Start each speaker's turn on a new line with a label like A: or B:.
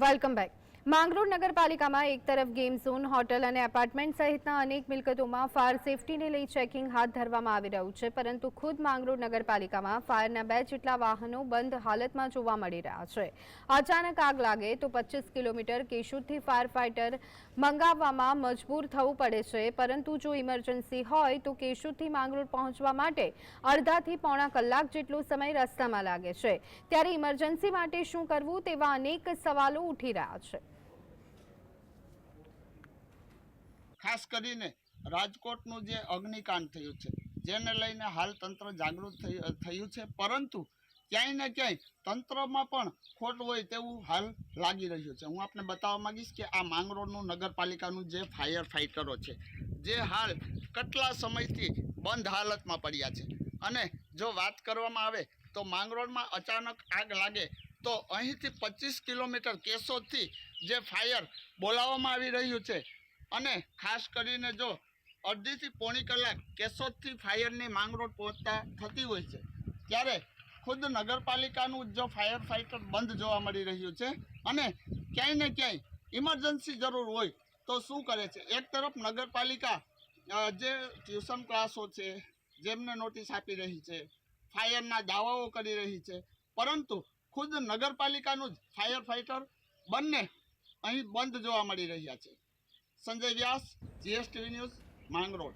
A: Welcome back. Mangrol નગરપાલિકામાં એક તરફ ગેમ ઝોન, હોટલ અને એપાર્ટમેન્ટ સહિતના અનેક મિલકતોમાં ફાયર સેફટીને લઈ ચેકિંગ હાથ ધરવામાં આવી રહ્યું છે, પરંતુ ખુદ માંગરોળ નગરપાલિકામાં ફાયરના 2 જેટલા વાહનો બંધ હાલતમાં જોવા મળી રહ્યા છે। અચાનક આગ લાગે તો 25 કિલોમીટર કેશોદથી ફાયર ફાઇટર મંગાવવામાં મજબૂર થવું પડે છે, પરંતુ જો ઇમરજન્સી હોય તો કેશોદથી માંગરોળ પહોંચવા માટે અડધાથી પોણા કલાક જેટલો સમય રસ્તામાં લાગે છે। ત્યારે ઇમરજન્સી માટે શું કરવું તેવા અનેક સવાલો ઉઠી રહ્યા છે।
B: ખાસ કરીને રાજકોટનું જે અગ્નિકાંડ થયું છે, જેને લઈને હાલ તંત્ર જાગૃત થયું છે, પરંતુ ક્યાંય ને ક્યાંય તંત્રમાં પણ ખોટ હોય તેવું હાલ લાગી રહ્યું છે। હું આપને બતાવવા માંગીશ કે આ માંગરોળનું નગરપાલિકાનું જે ફાયર ફાઇટરો છે, જે હાલ કેટલા સમયથી બંધ હાલતમાં પડ્યા છે, અને જો વાત કરવામાં આવે તો માંગરોળમાં અચાનક આગ લાગે તો અહીંથી 25 કિલોમીટર કેશોદથી જે ફાયર બોલાવવામાં આવી રહ્યું છે, અને ખાસ કરીને જો અડધીથી પોણી કલાક કેશોદથી ફાયરની માંગરોળ પહોંચતા થતી હોય છે, ત્યારે ખુદ નગરપાલિકાનું જો ફાયર ફાઇટર બંધ જોવા મળી રહ્યું છે, અને ક્યાંય ને ક્યાંય ઇમરજન્સી જરૂર હોય તો શું કરે છે। એક તરફ નગરપાલિકા જે ટ્યુશન ક્લાસો છે જેમને નોટિસ આપી રહી છે, ફાયરના દાવાઓ કરી રહી છે, પરંતુ ખુદ નગરપાલિકાનું જ ફાયર ફાઇટર બંને અહીં બંધ જોવા મળી રહ્યા છે। સંજય વ્યાસ, GSTV ન્યૂઝ, માંગરોળ।